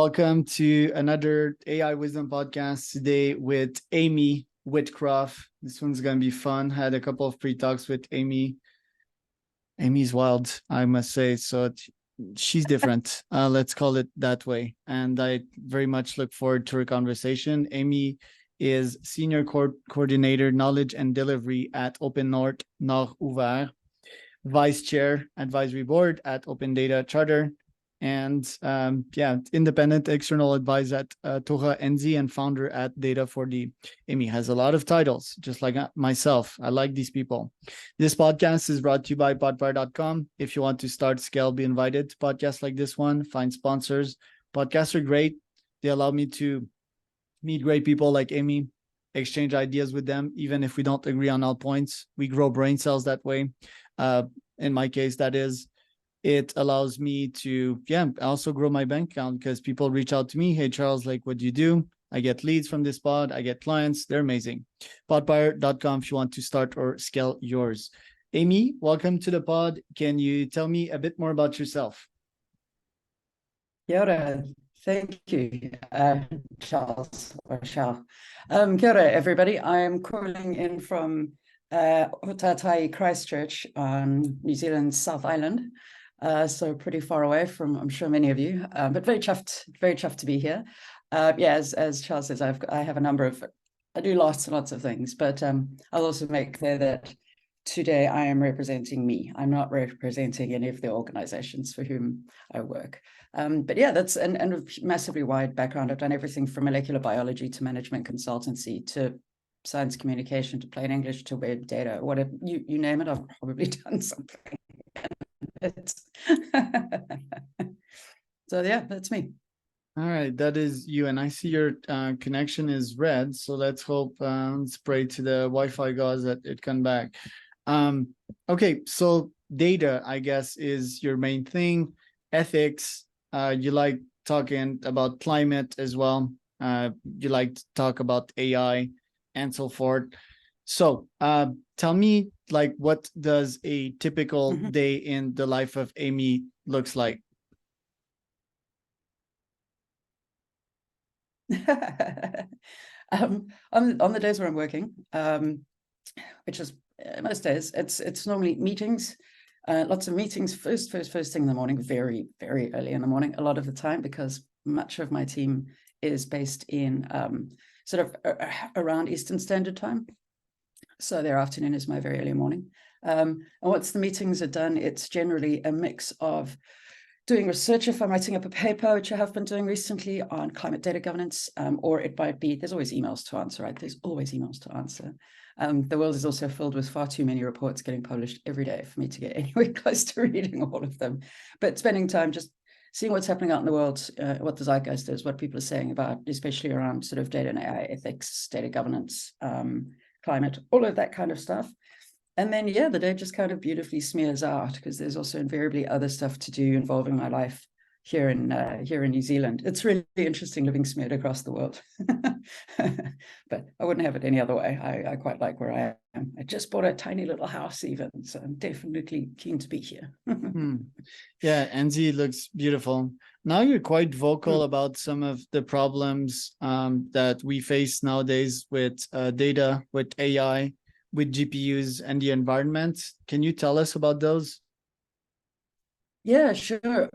Welcome to another AI Wisdom podcast today with Aime Whitcroft. This one's going to be fun. Had a couple of pre-talks with Aime. Aime's wild, I must say. So she's different. Let's call it that way. And I very much look forward to her conversation. Aime is Senior Coordinator Knowledge and Delivery at Open Nord Ouvert, Vice Chair Advisory Board at Open Data Charter, and independent external advisor at Tora Enzi and founder at Data4D. Aime has a lot of titles, just like myself. I like these people. This podcast is brought to you by podfire.com. If you want to start, scale, be invited to podcasts like this one, find sponsors. Podcasts are great. They allow me to meet great people like Aime, exchange ideas with them, even if we don't agree on all points. We grow brain cells that way. In my case, that is. It allows me to, also grow my bank account because people reach out to me. Hey, Charles, like, what do you do? I get leads from this pod. I get clients. They're amazing. Podfire.com if you want to start or scale yours. Aime, welcome to the pod. Can you tell me a bit more about yourself? Kia ora. Thank you, Charles or Charles. Kia ora, everybody. I'm calling in from Hotatai, Christchurch on New Zealand's South Island. So pretty far away from, I'm sure, many of you, but very chuffed to be here. As Charles says, I have a number of, I do lots and lots of things, but I'll also make clear that today I am representing me. I'm not representing any of the organizations for whom I work. But yeah, that's a massively wide background. I've done everything from molecular biology to management consultancy to science communication to plain English to web data, whatever you name it, I've probably done something. So yeah, that's me. All right, that is you. And I see your connection is red. So let's hope, let's pray to the Wi-Fi gods that it come back. Okay, so data, I guess, is your main thing. Ethics, you like talking about climate as well. You like to talk about AI and so forth. So tell me, like, what does a typical day in the life of Aime looks like? On the days where I'm working, which is most days, it's normally meetings, lots of meetings, first thing in the morning, very, very early in the morning, a lot of the time, because much of my team is based in sort of around Eastern Standard Time. So their afternoon is my very early morning. And once the meetings are done, it's generally a mix of doing research if I'm writing up a paper, which I have been doing recently on climate data governance, or it might be, there's always emails to answer, right? There's always emails to answer. The world is also filled with far too many reports getting published every day for me to get anywhere close to reading all of them. But spending time just seeing what's happening out in the world, what the zeitgeist is, what people are saying about, especially around sort of data and AI ethics, data governance, climate, all of that kind of stuff. And then, yeah, the day just kind of beautifully smears out because there's also invariably other stuff to do involving my life here in New Zealand. It's really interesting living smeared across the world. But I wouldn't have it any other way. I quite like where I am. I just bought a tiny little house even, so I'm definitely keen to be here. Yeah, Enzi looks beautiful. Now you're quite vocal about some of the problems that we face nowadays with data, with AI, with GPUs and the environment. Can you tell us about those? Yeah, sure.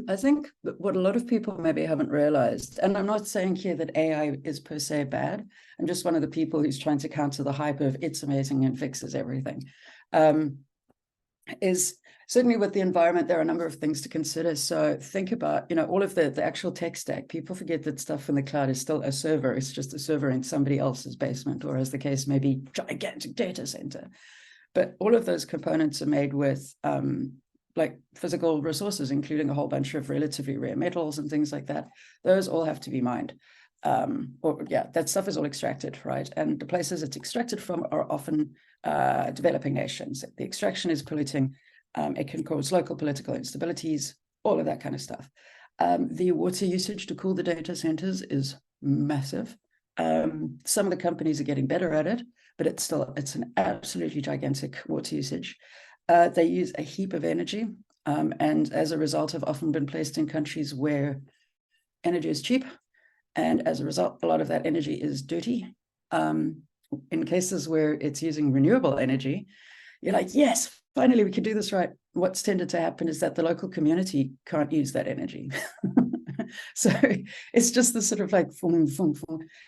I think what a lot of people maybe haven't realized, and I'm not saying here that AI is per se bad. I'm just one of the people who's trying to counter the hype of it's amazing and fixes everything. Is certainly with the environment, there are a number of things to consider. So think about, all of the actual tech stack. People forget that stuff in the cloud is still a server. It's just a server in somebody else's basement, or as the case may be, gigantic data center. But all of those components are made with like physical resources, including a whole bunch of relatively rare metals and things like that. Those all have to be mined. That stuff is all extracted, right? And the places it's extracted from are often developing nations. The extraction is polluting. It can cause local political instabilities, all of that kind of stuff. The water usage to cool the data centers is massive. Some of the companies are getting better at it, but it's an absolutely gigantic water usage. They use a heap of energy, and as a result have often been placed in countries where energy is cheap, and as a result, a lot of that energy is dirty. In cases where it's using renewable energy, you're like, yes, finally we can do this right. What's tended to happen is that the local community can't use that energy. So it's just this sort of like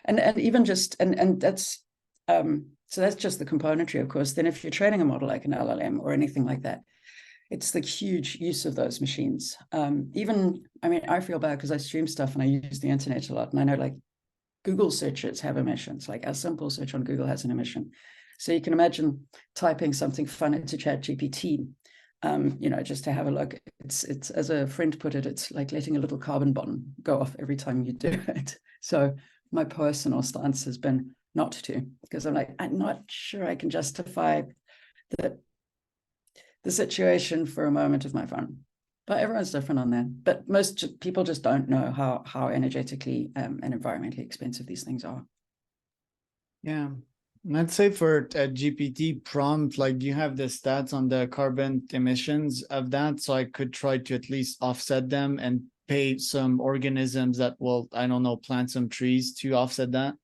and even just and that's so that's just the componentry, of course. Then if you're training a model like an LLM or anything like that, it's the huge use of those machines. Even, I mean, I feel bad because I stream stuff and I use the internet a lot, and I know like Google searches have emissions, like a simple search on Google has an emission. So you can imagine typing something fun into ChatGPT, just to have a look. It's as a friend put it, it's like letting a little carbon bomb go off every time you do it. So my personal stance has been not to, because I'm like, I'm not sure I can justify the situation for a moment of my fun. But everyone's different on that. But most people just don't know how energetically and environmentally expensive these things are. Yeah. And I'd say for a GPT prompt, like, do you have the stats on the carbon emissions of that? So I could try to at least offset them and pay some organisms that will, I don't know, plant some trees to offset that.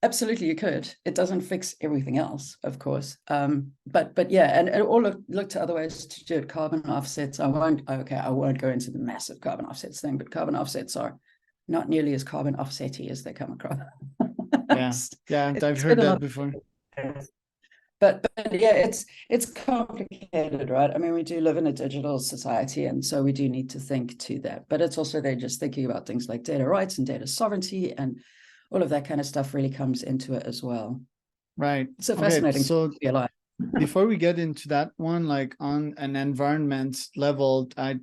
Absolutely, you could. It doesn't fix everything else, of course. But yeah, and or look to other ways to do it. Carbon offsets. I won't go into the massive carbon offsets thing, but carbon offsets are not nearly as carbon offsetty as they come across. Yeah, I've heard that before. But yeah, it's complicated, right? I mean, we do live in a digital society, and so we do need to think to that. But it's also they're just thinking about things like data rights and data sovereignty, and all of that kind of stuff really comes into it as well. Right. It's a fascinating so to be alive. Before we get into that one, like on an environment level, I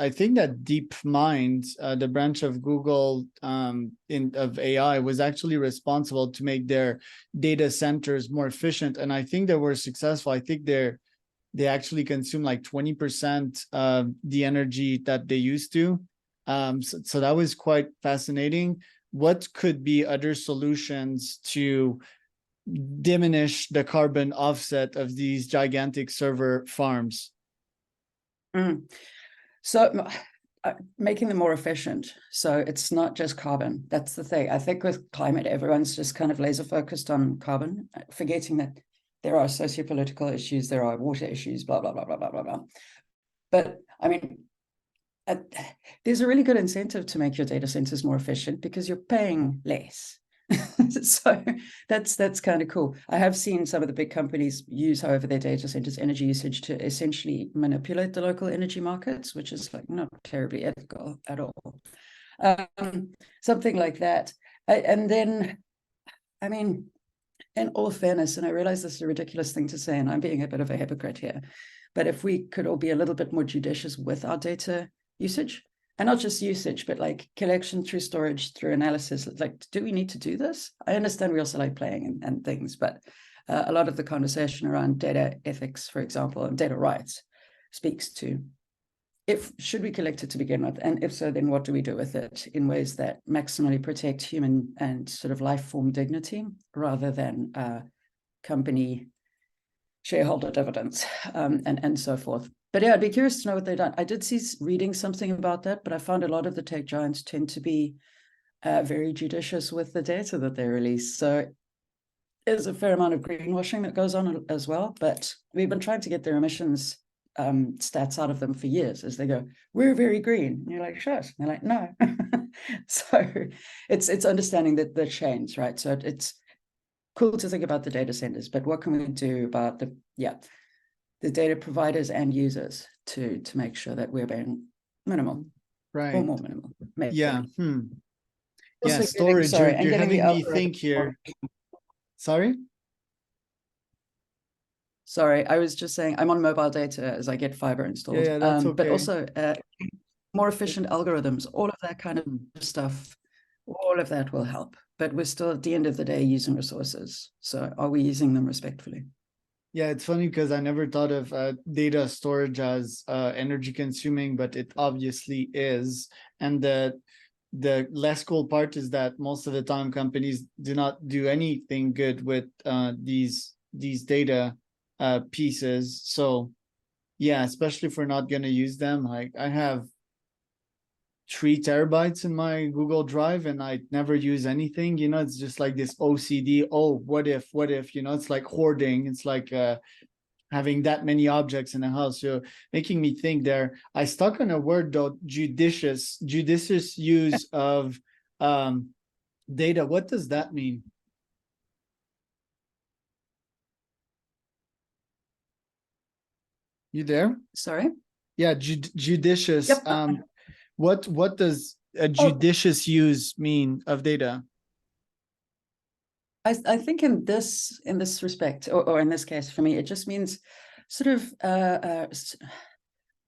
think that DeepMind, the branch of Google of AI, was actually responsible to make their data centers more efficient, and I think they were successful. I think they actually consume like 20% of the energy that they used to. So that was quite fascinating. What could be other solutions to diminish the carbon offset of these gigantic server farms? So making them more efficient. So it's not just carbon. That's the thing. I think with climate, everyone's just kind of laser focused on carbon, forgetting that there are sociopolitical issues, there are water issues, blah, blah, blah, blah, blah, blah, blah. But I mean, there's a really good incentive to make your data centers more efficient because you're paying less. So that's kind of cool. I have seen some of the big companies use, however, their data centers energy usage to essentially manipulate the local energy markets, which is like not terribly ethical at all. Something like that. And then, I mean, in all fairness, and I realize this is a ridiculous thing to say, and I'm being a bit of a hypocrite here, but if we could all be a little bit more judicious with our data usage, and not just usage, but like collection through storage, through analysis, like, do we need to do this? I understand we also like playing and things, but a lot of the conversation around data ethics, for example, and data rights speaks to, should we collect it to begin with? And if so, then what do we do with it in ways that maximally protect human and sort of life form dignity rather than company shareholder dividends and so forth. But yeah, I'd be curious to know what they've done. I did see reading something about that, but I found a lot of the tech giants tend to be very judicious with the data that they release. So there's a fair amount of greenwashing that goes on as well. But we've been trying to get their emissions stats out of them for years as they go, we're very green. And you're like, sure. And they're like, no. So it's understanding that the change, right? So it's cool to think about the data centers, but what can we do about the data providers and users to make sure that we're being minimal, right, or more minimal? Maybe. Yeah. Yeah, storage. You're having me think here. Sorry, I was just saying I'm on mobile data as I get fiber installed. Yeah, that's okay. But also more efficient algorithms, all of that kind of stuff, all of that will help. But we're still at the end of the day using resources. So are we using them respectfully? Yeah, it's funny because I never thought of data storage as energy consuming, but it obviously is. And the less cool part is that most of the time companies do not do anything good with these data pieces. So yeah, especially if we're not going to use them. Like I have 3 terabytes in my Google Drive and I never use anything. It's just like this OCD. Oh, what if, it's like hoarding. It's like having that many objects in the house. So making me think there. I stuck on a word though, judicious use of data. What does that mean? You there? Sorry. Yeah, judicious. Yep. What does a Oh, judicious use mean of data? I think in this respect, or in this case for me, it just means sort of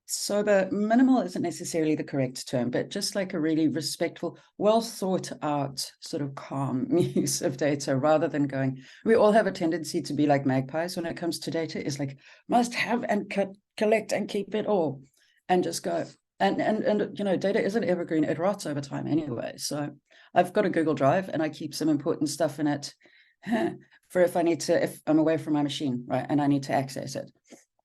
sober. Minimal isn't necessarily the correct term, but just like a really respectful, well thought out, sort of calm use of data, rather than going. We all have a tendency to be like magpies when it comes to data. It's like must have and collect and keep it all, and just go. And data isn't evergreen; it rots over time anyway. So I've got a Google Drive, and I keep some important stuff in it for if I'm away from my machine, right, and I need to access it.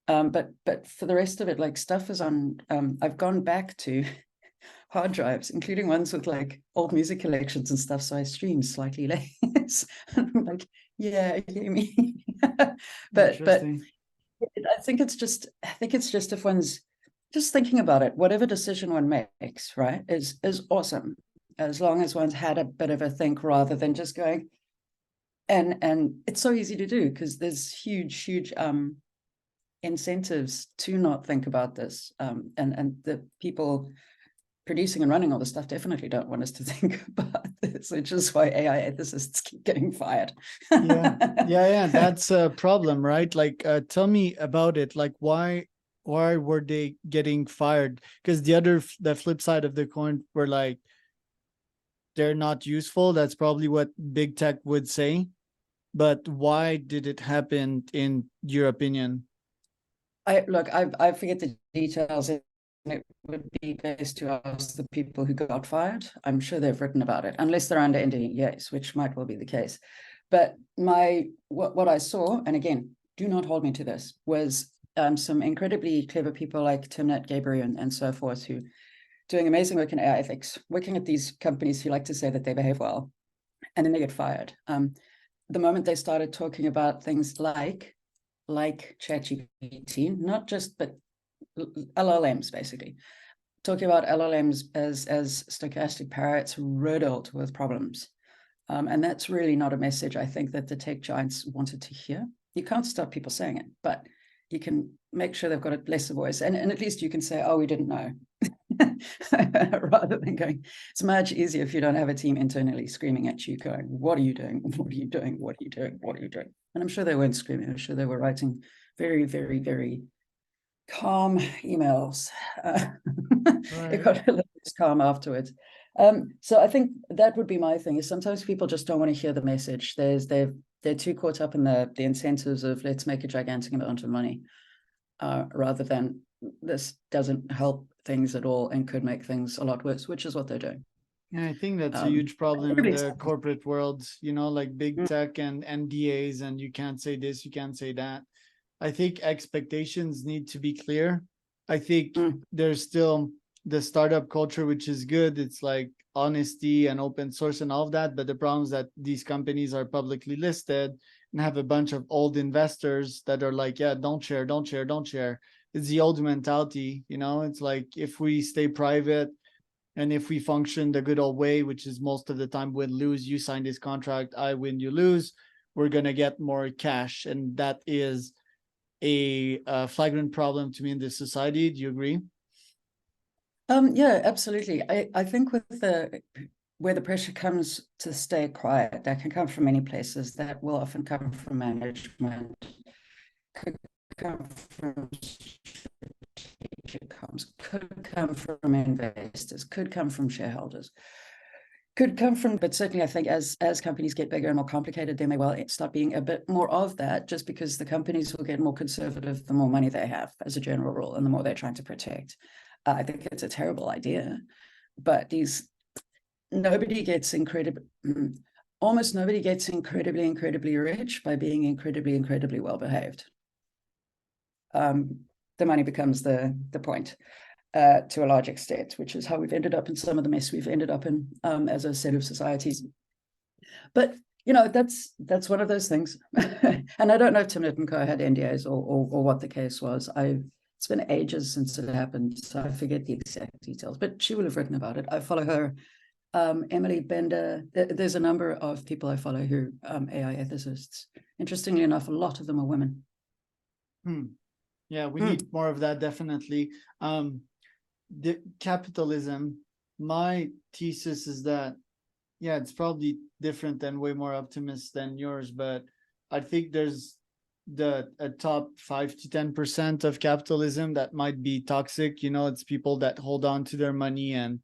But for the rest of it, like stuff is on. I've gone back to hard drives, including ones with like old music collections and stuff. So I stream slightly less. I'm like, yeah, you hear me. but Interesting. I think it's just if one's just thinking about it, whatever decision one makes, right, is awesome, as long as one's had a bit of a think rather than just going. And it's so easy to do because there's huge incentives to not think about this, and the people producing and running all this stuff definitely don't want us to think about this, which is why AI ethicists keep getting fired. Yeah, that's a problem, right? Like tell me about it. Like why were they getting fired? Because the flip side of the coin were like they're not useful. That's probably what big tech would say. But why did it happen in your opinion? I forget the details. It would be best to ask the people who got fired. I'm sure they've written about it, unless they're under NDAs, which might well be the case. But what I saw, and again, do not hold me to this, was some incredibly clever people like Timnit, Gabriel, and so forth, who doing amazing work in AI ethics, working at these companies who like to say that they behave well, and then they get fired. The moment they started talking about things like ChatGPT, not just, but LLMs, basically talking about LLMs as stochastic parrots riddled with problems. And that's really not a message I think that the tech giants wanted to hear. You can't stop people saying it, but you can make sure they've got a lesser voice. And at least you can say, oh, we didn't know. Rather than going, it's much easier if you don't have a team internally screaming at you, going, what are you doing? What are you doing? What are you doing? What are you doing? And I'm sure they weren't screaming. I'm sure they were writing very, very, very calm emails. It got a little bit calm afterwards. So I think that would be my thing, is sometimes people just don't want to hear the message. They're too caught up in the incentives of let's make a gigantic amount of money, rather than this doesn't help things at all and could make things a lot worse, which is what they're doing. Yeah, I think that's a huge problem in the Everybody's corporate world, like big tech and NDAs, and you can't say this, you can't say that. I think expectations need to be clear. I think there's still the startup culture, which is good. It's like honesty and open source and all of that. But the problem is that these companies are publicly listed and have a bunch of old investors that are like, yeah, don't share, don't share, don't share. It's the old mentality, it's like if we stay private and if we function the good old way, which is most of the time win lose, you sign this contract, I win, you lose, we're going to get more cash. And that is a flagrant problem to me in this society. Do you agree? Yeah, absolutely. I think with where the pressure comes to stay quiet, that can come from many places. That will often come from management, could come from strategic comms, could come from investors, could come from shareholders, could come from, but certainly I think as companies get bigger and more complicated, there may well start being a bit more of that, just because the companies will get more conservative the more money they have as a general rule, and the more they're trying to protect. I think it's a terrible idea, but almost nobody gets incredibly rich by being incredibly well behaved. The money becomes the point. to a large extent, which is how we've ended up in some of the mess we've ended up in as a set of societies. But that's one of those things. And I don't know if Tim Newton Co had NDAs or what the case was. It's been ages since it happened, so I forget the exact details, but she will have written about it. I follow her. Emily Bender, there's a number of people I follow who AI ethicists. Interestingly enough, a lot of them are women. Yeah, we need more of that, definitely. The capitalism, my thesis is that, yeah, it's probably different and way more optimist than yours, but I think there's a top 5 to 10% of capitalism that might be toxic. It's people that hold on to their money and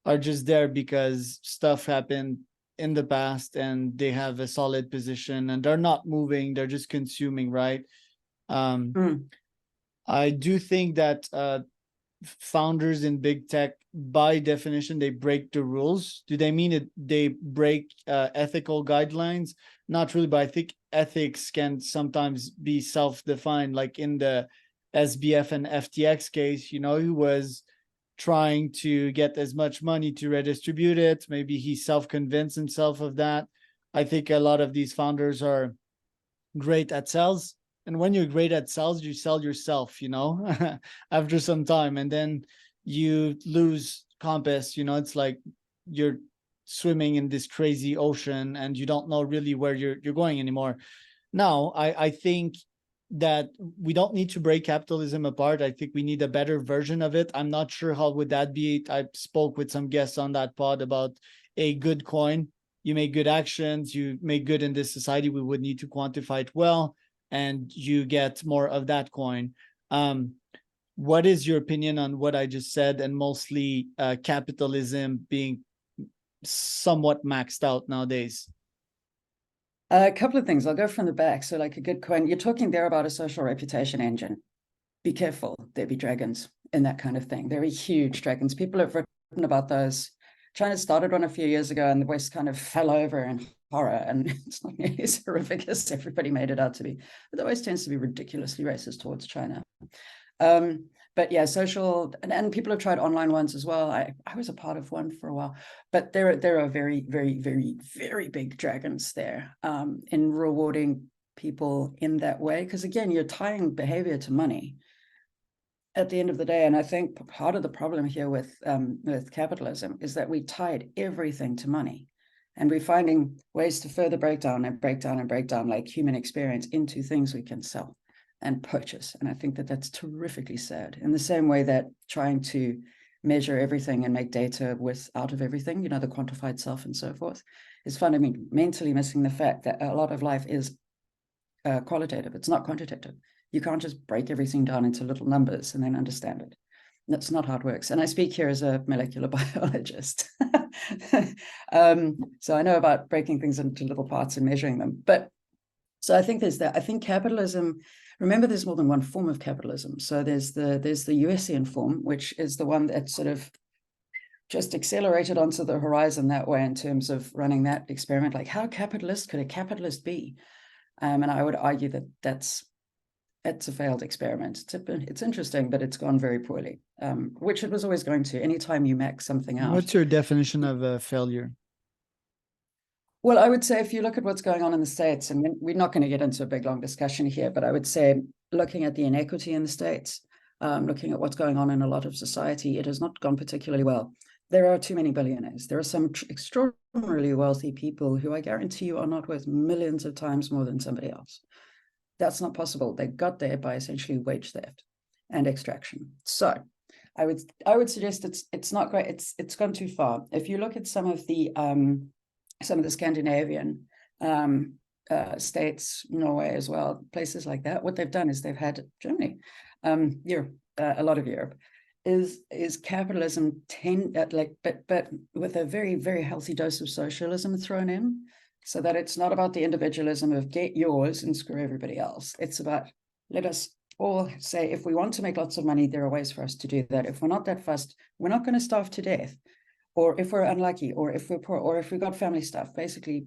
are just there because stuff happened in the past and they have a solid position and they're not moving, they're just consuming, right? I do think that founders in big tech, by definition, they break the rules. Do they mean it? They break ethical guidelines? Not really, but I think ethics can sometimes be self-defined. Like in the SBF and FTX case, he was trying to get as much money to redistribute it. Maybe he self-convinced himself of that. I think a lot of these founders are great at sales. And when you're great at sales, you sell yourself, after some time, and then you lose compass. It's like you're swimming in this crazy ocean and you don't know really where you're going anymore. Now, I think that we don't need to break capitalism apart. I think we need a better version of it. I'm not sure how would that be. I spoke with some guests on that pod about a good coin. You make good actions, you make good in this society. We would need to quantify it well, and you get more of that coin. What is your opinion on what I just said, and mostly capitalism being somewhat maxed out nowadays? A couple of things. I'll go from the back. So like a good coin, you're talking there about a social reputation engine. Be careful, there be dragons in that kind of thing. There are huge dragons. People have written about those. China started one a few years ago and the West kind of fell over in horror, and it's not nearly as horrific as everybody made it out to be. But the West tends to be ridiculously racist towards China. But yeah, social, and people have tried online ones as well. I was a part of one for a while, but there are very, very, very, very big dragons there in rewarding people in that way. Because again, you're tying behavior to money at the end of the day. And I think part of the problem here with capitalism is that we tied everything to money. And we're finding ways to further break down like human experience into things we can sell and purchase. And I think that that's terrifically sad. In the same way that trying to measure everything and make data out of everything, the quantified self and so forth, is fundamentally missing the fact that a lot of life is qualitative. It's not quantitative. You can't just break everything down into little numbers and then understand it. That's not how it works. And I speak here as a molecular biologist. So I know about breaking things into little parts and measuring them. But so I think there's that. I think capitalism, remember, there's more than one form of capitalism. So there's the USian form, which is the one that sort of just accelerated onto the horizon that way in terms of running that experiment. Like, how capitalist could a capitalist be? And I would argue that it's a failed experiment. It's interesting, but it's gone very poorly, which it was always going to. Anytime you max something out. What's your definition of a failure? Well, I would say if you look at what's going on in the States, and we're not going to get into a big, long discussion here, but I would say looking at the inequity in the States, looking at what's going on in a lot of society, it has not gone particularly well. There are too many billionaires. There are some extraordinarily wealthy people who I guarantee you are not worth millions of times more than somebody else. That's not possible. They got there by essentially wage theft and extraction. So I would suggest it's not great. It's gone too far. If you look at some of the Scandinavian states, Norway as well, places like that, what they've done is they've had Germany, Europe, a lot of Europe, is capitalism but with a very, very healthy dose of socialism thrown in, so that it's not about the individualism of get yours and screw everybody else. It's about, let us all say, if we want to make lots of money, there are ways for us to do that. If we're not that fussed, we're not going to starve to death. Or if we're unlucky, or if we're poor, or if we've got family stuff, basically,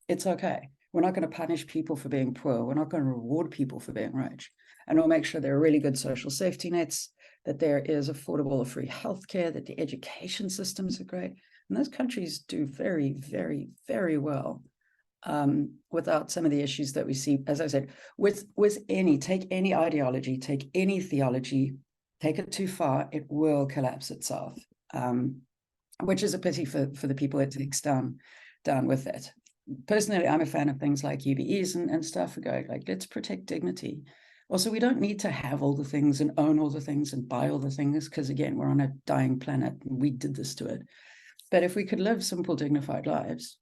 it's okay. We're not going to punish people for being poor. We're not going to reward people for being rich. And we'll make sure there are really good social safety nets. that there is affordable or free healthcare, that the education systems are great. And those countries do very, very, very well without some of the issues that we see, as I said, with take any ideology, take any theology, take it too far, it will collapse itself, which is a pity for the people it takes down with it. Personally, I'm a fan of things like UBEs and stuff. We go like, let's protect dignity. Also, we don't need to have all the things and own all the things and buy all the things, because again, we're on a dying planet and we did this to it. But if we could live simple, dignified lives,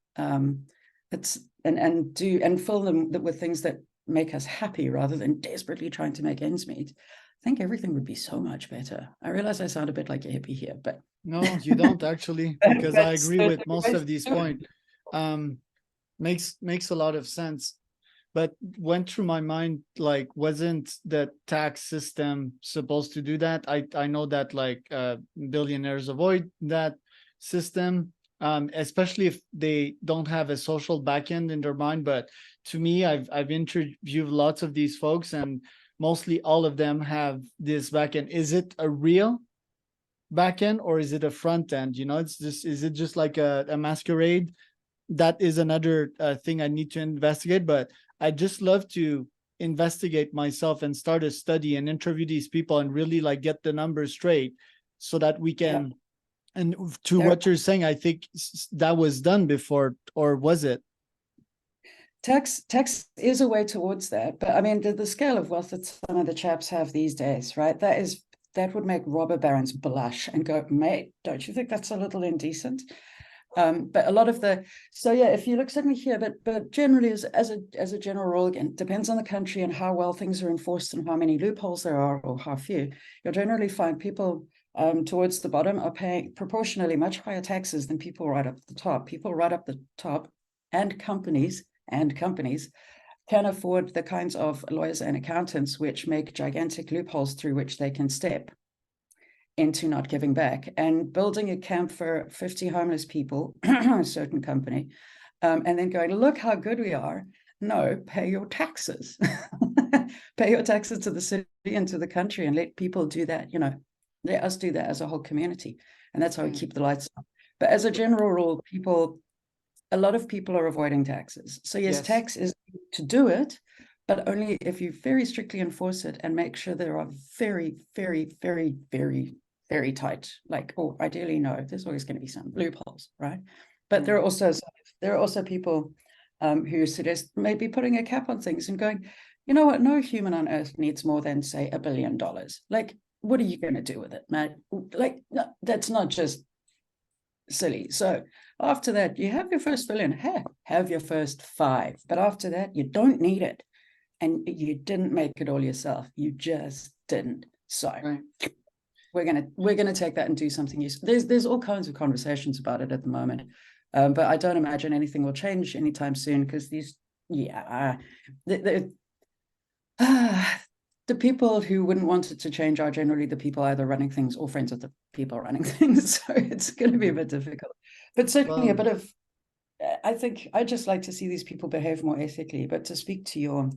it's and fill them with things that make us happy rather than desperately trying to make ends meet, I think everything would be so much better. I realize I sound a bit like a hippie here, but no, you don't actually, because I agree with most of these points. Makes a lot of sense. But went through my mind, like, wasn't the tax system supposed to do that? I know that like billionaires avoid that system, especially if they don't have a social backend in their mind. But to me, I've interviewed lots of these folks, and mostly all of them have this backend. Is it a real backend or is it a front end? You know, it's just, is it just like a masquerade? That is another thing I need to investigate. But I just love to investigate myself and start a study and interview these people and really like get the numbers straight, so that we can. Yeah. And to what you're saying, I think that was done before, or was it? Tax is a way towards that, but I mean the scale of wealth that some of the chaps have these days, right? That would make robber barons blush and go, mate, don't you think that's a little indecent? But a lot of if you look certainly here, but generally as a general rule, again, depends on the country and how well things are enforced and how many loopholes there are or how few. You'll generally find people towards the bottom are paying proportionally much higher taxes than people right up the top. People right up the top, and companies can afford the kinds of lawyers and accountants which make gigantic loopholes through which they can step into not giving back and building a camp for 50 homeless people, a certain company, and then going, look how good we are. No, pay your taxes. Pay your taxes to the city and to the country, and let people do that, let us do that as a whole community. And that's how we keep the lights on. But as a general rule, a lot of people are avoiding taxes. So yes, tax is to do it, but only if you very strictly enforce it and make sure there are very, very, very, very, very tight, or ideally, no, there's always going to be some loopholes, right? But there are also people who suggest maybe putting a cap on things and going, you know what, no human on earth needs more than, say, $1 billion. Like, what are you going to do with it, man? Like, no, that's not just silly. So after that, you have your first billion, have your first 5. But after that, you don't need it. And you didn't make it all yourself. You just didn't. So we're gonna take that and do something useful. There's all kinds of conversations about it at the moment. But I don't imagine anything will change anytime soon, because the people who wouldn't want it to change are generally the people either running things or friends of the people running things. So it's going to be a bit difficult, but certainly a bit of, I think I just like to see these people behave more ethically. But to speak to your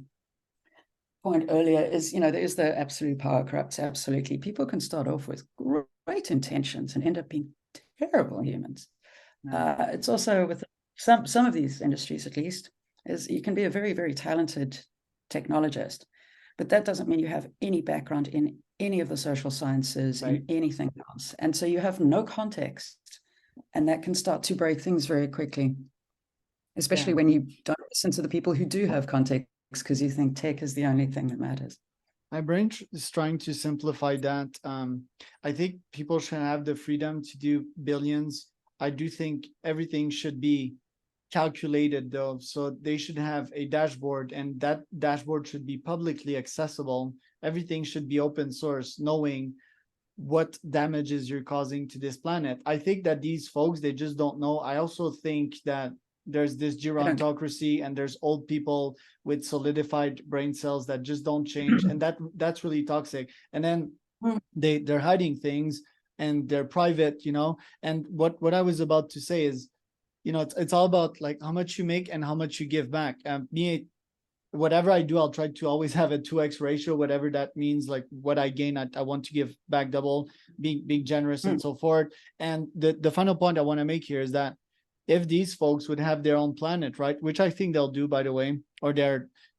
point earlier is, there is the absolute power corrupts. Absolutely. People can start off with great intentions and end up being terrible humans. It's also with some of these industries, at least, is you can be a very, very talented technologist, but that doesn't mean you have any background in any of the social sciences, in anything else. And so you have no context, and that can start to break things very quickly, especially when you don't listen to the people who do have context, because you think tech is the only thing that matters. My brain is trying to simplify that. I think people should have the freedom to do billions. I do think everything should be calculated, though. So they should have a dashboard, and that dashboard should be publicly accessible. Everything should be open source, knowing what damages you're causing to this planet. I think that these folks, they just don't know. I also think that there's this gerontocracy, and there's old people with solidified brain cells that just don't change, and that's really toxic. And then they're hiding things, and they're private, and what I was about to say is, it's all about like how much you make and how much you give back. whatever I do, I'll try to always have a 2x ratio, whatever that means. Like what I gain, I want to give back double, being generous and so forth. And the final point I want to make here is that if these folks would have their own planet, right, which I think they'll do, by the way, or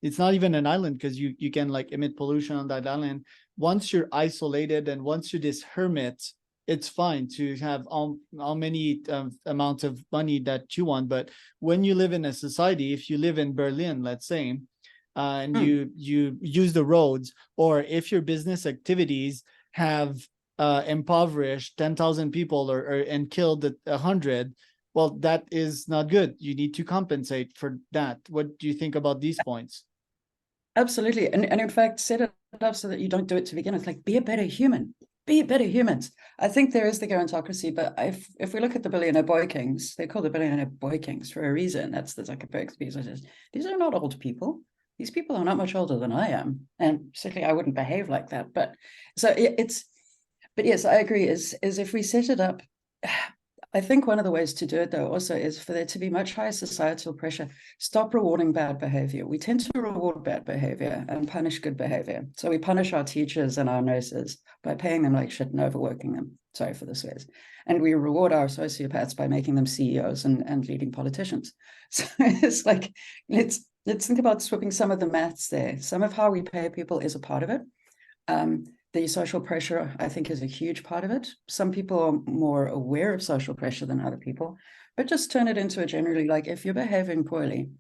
it's not even an island, because you can like emit pollution on that island. Once you're isolated and once you're this hermit, it's fine to have how many amounts of money that you want. But when you live in a society, if you live in Berlin, let's say, and you use the roads, or if your business activities have impoverished 10,000 people or and killed 100, well, that is not good. You need to compensate for that. What do you think about these points? Absolutely. And in fact, set it up so that you don't do it to begin with. Like, be a better human. Be better humans. I think there is the gerontocracy, but if we look at the billionaire boy kings, they're called the billionaire boy kings for a reason. That's the Zuckerberg's piece. These are not old people. These people are not much older than I am, and certainly I wouldn't behave like that. But but yes, I agree. Is if we set it up. I think one of the ways to do it, though, also is for there to be much higher societal pressure. Stop rewarding bad behavior. We tend to reward bad behavior and punish good behavior. So we punish our teachers and our nurses by paying them like shit and overworking them. Sorry for the swears. And we reward our sociopaths by making them CEOs and leading politicians. So it's like, let's think about swapping some of the maths there. Some of how we pay people is a part of it. The social pressure, I think, is a huge part of it. Some people are more aware of social pressure than other people, but just turn it into a generally, like, if you're behaving poorly,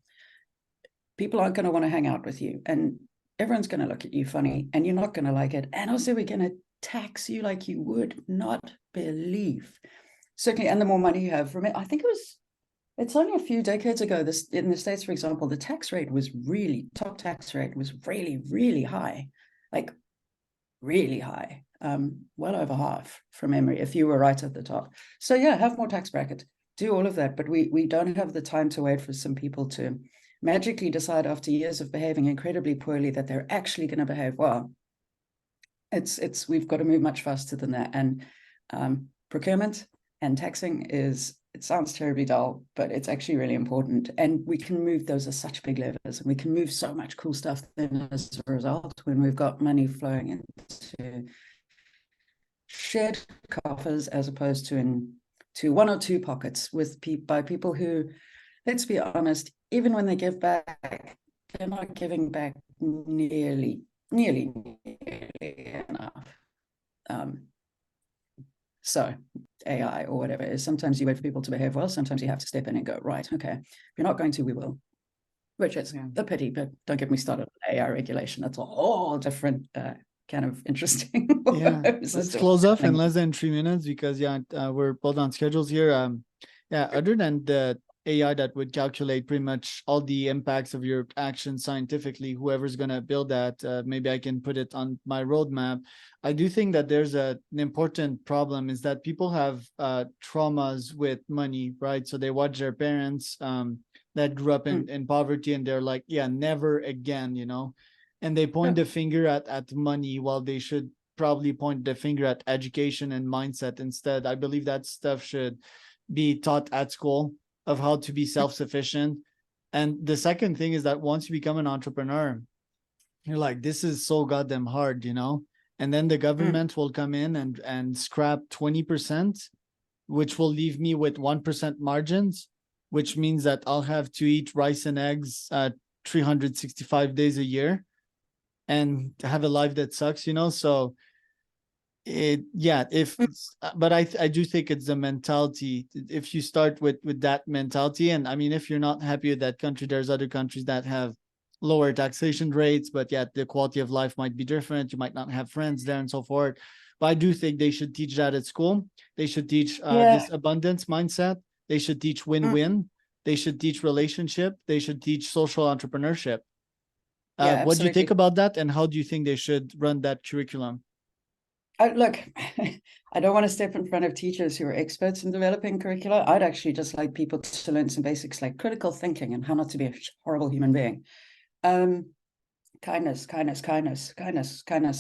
people aren't going to want to hang out with you, and everyone's going to look at you funny, and you're not going to like it. And also, we're going to tax you like you would not believe. Certainly, and the more money you have, I think it's only a few decades ago, this in the States, for example, the tax rate was top tax rate was really, really high. Like, really high, well over half from memory, if you were right at the top. So yeah, have more tax bracket, do all of that, but we don't have the time to wait for some people to magically decide after years of behaving incredibly poorly that they're actually going to behave well. We've got to move much faster than that. And procurement and taxing it sounds terribly dull, but it's actually really important. And we can move, those are such big levers, and we can move so much cool stuff then as a result when we've got money flowing into shared coffers as opposed to into one or two pockets by people who, let's be honest, even when they give back, they're not giving back nearly enough. So AI or whatever is, sometimes you wait for people to behave well, sometimes you have to step in and go, right, okay, if you're not going to, we will. Which is a pity, but don't get me started on AI regulation. That's a whole different kind of interesting. Yeah, let's close off in less than 3 minutes, because we're both on schedules here. Other than the AI that would calculate pretty much all the impacts of your actions scientifically, whoever's going to build that, maybe I can put it on my roadmap. I do think that there's an important problem, is that people have traumas with money, right? So they watch their parents that grew up in poverty, and they're like, yeah, never again, and they point the finger at money, while they should probably point the finger at education and mindset instead. I believe that stuff should be taught at school, of how to be self-sufficient. And the second thing is that once you become an entrepreneur, you're like, this is so goddamn hard, and then the government will come in and scrap 20%, which will leave me with 1% margins, which means that I'll have to eat rice and eggs 365 days a year and have a life that sucks, so but I do think it's the mentality. If you start with that mentality, and I mean, if you're not happy with that country, there's other countries that have lower taxation rates, but yet the quality of life might be different. You might not have friends there and so forth. But I do think they should teach that at school. They should teach this abundance mindset. They should teach win-win. They should teach relationship. They should teach social entrepreneurship. What do you think about that? And how do you think they should run that curriculum? Look, I don't want to step in front of teachers who are experts in developing curricula. I'd actually just like people to learn some basics like critical thinking and how not to be a horrible human being. Kindness.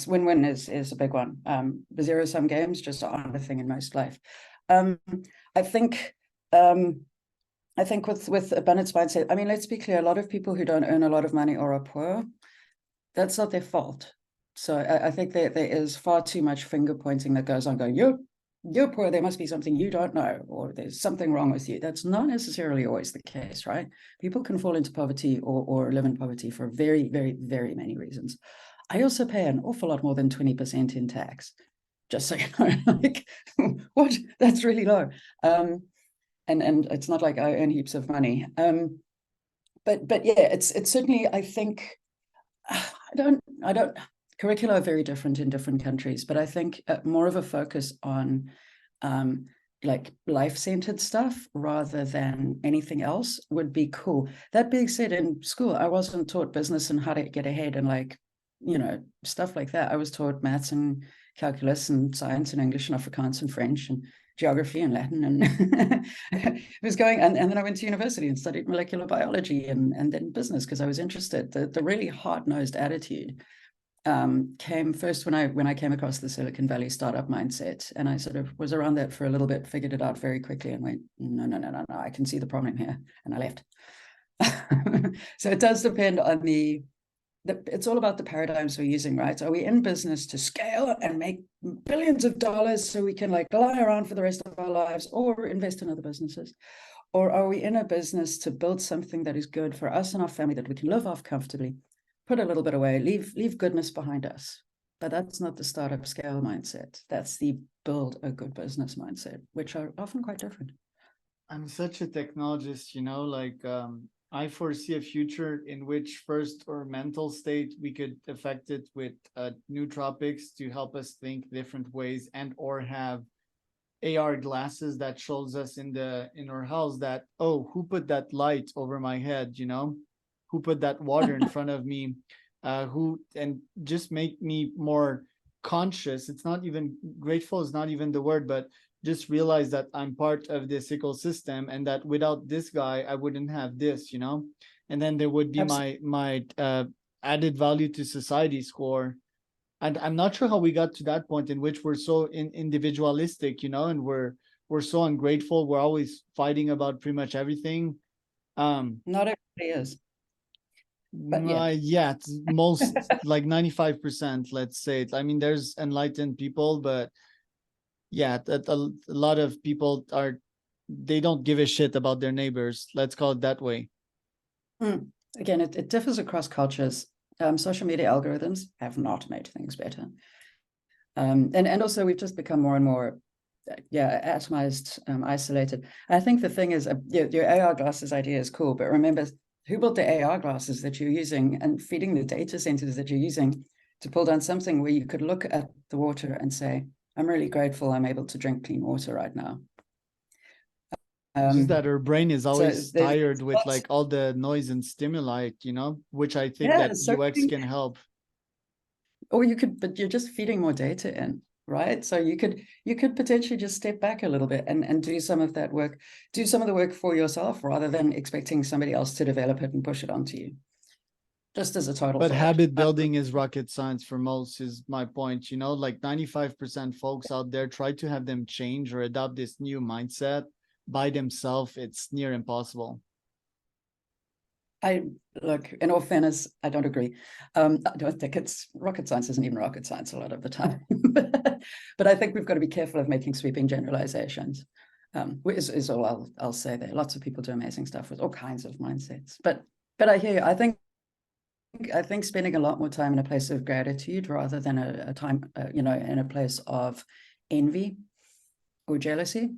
Win-win is a big one. The zero-sum games just aren't a thing in most life. I think I think with abundance mindset, I mean, let's be clear, a lot of people who don't earn a lot of money or are poor, that's not their fault. So I think there is far too much finger pointing that goes on going, you're poor, there must be something you don't know, or there's something wrong with you. That's not necessarily always the case, right? People can fall into poverty or live in poverty for very, very, very many reasons. I also pay an awful lot more than 20% in tax, just so you know, like, what? That's really low. And it's not like I earn heaps of money. But yeah, it's certainly, I think, I don't, curricula are very different in different countries, but I think more of a focus on like life-centered stuff rather than anything else would be cool. That being said, in school, I wasn't taught business and how to get ahead and like, you know, stuff like that. I was taught maths and calculus and science and English and Afrikaans and French and geography and Latin, and it was going, and then I went to university and studied molecular biology and then business because I was interested. The really hard-nosed attitude came first when I came across the Silicon Valley startup mindset, and I sort of was around that for a little bit, figured it out very quickly, and went, no, I can see the problem here, and I left. So it does depend on it's all about the paradigms we're using, right? Are we in business to scale and make billions of dollars so we can like lie around for the rest of our lives or invest in other businesses? Or are we in a business to build something that is good for us and our family that we can live off comfortably, put a little bit away, leave goodness behind us? But that's not the startup scale mindset. That's the build a good business mindset, which are often quite different. I'm such a technologist, like I foresee a future in which first our mental state, we could affect it with nootropics to help us think different ways, and or have AR glasses that shows us in our house that, oh, who put that light over my head, who put that water in front of me, and just make me more conscious. It's not even grateful is not even the word, but just realize that I'm part of this ecosystem, and that without this guy, I wouldn't have this, and then there would be my added value to society score. And I'm not sure how we got to that point in which we're so individualistic, and we're so ungrateful. We're always fighting about pretty much everything. Not everybody is. But yeah, it's most like 95%, let's say. I mean, there's enlightened people, but yeah, that a lot of people they don't give a shit about their neighbors. Let's call it that way. Again, it differs across cultures. Social media algorithms have not made things better. And also we've just become more and more, atomized, isolated. I think the thing is, your AR glasses idea is cool, but remember, who built the AR glasses that you're using and feeding the data centers that you're using to pull down something where you could look at the water and say, I'm really grateful I'm able to drink clean water right now. Just that our brain is always tired with like all the noise and stimuli, which I think that UX can help. Or but you're just feeding more data in, right? So you could potentially just step back a little bit and do some of that work, do some of the work for yourself rather than expecting somebody else to develop it and push it onto you. Just as a total But thought. habit building is rocket science for most, is my point. Like 95% folks out there try to have them change or adopt this new mindset by themselves. It's near impossible. Look, in all fairness, I don't agree. I don't think it's rocket science isn't even rocket science a lot of the time. But I think we've got to be careful of making sweeping generalizations. Is all I'll say there. Lots of people do amazing stuff with all kinds of mindsets. But I hear you. I think spending a lot more time in a place of gratitude rather than a time, in a place of envy or jealousy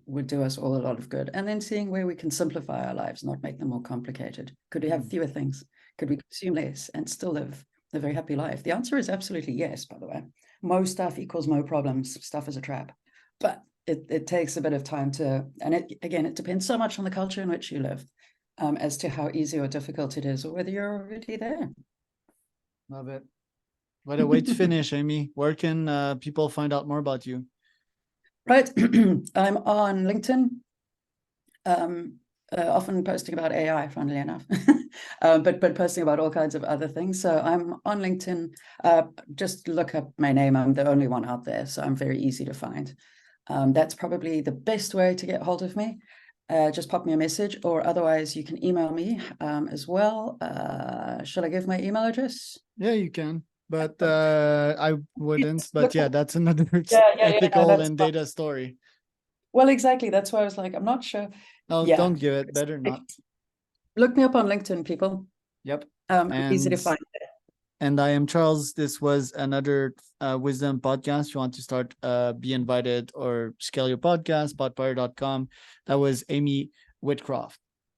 would do us all a lot of good. And then seeing where we can simplify our lives, not make them more complicated. Could we have fewer things? Could we consume less and still live a very happy life? The answer is absolutely yes, by the way. Mo stuff equals mo problems. Stuff is a trap. But it takes a bit of time and it depends so much on the culture in which you live, as to how easy or difficult it is, or whether you're already there. Love it. What a way to finish, Aime. Where can people find out more about you? Right. I'm on LinkedIn, often posting about AI, funnily enough, but posting about all kinds of other things. So I'm on LinkedIn. Just look up my name. I'm the only one out there, so I'm very easy to find. That's probably the best way to get hold of me. just pop me a message, or otherwise you can email me as well. Should I give my email address? Yeah, you can, but I wouldn't. But Look, yeah, that's another yeah, no, ethical that's and fine. data story. Well, exactly. That's why I was like, I'm not sure. Oh, Yeah. don't give it. Better not. Look me up on LinkedIn, people. Yep. Easy to And find. I am Charles. This was another wisdom podcast. You want to start, be invited, or scale your podcast, podpire.com. That was Aime Whitcroft.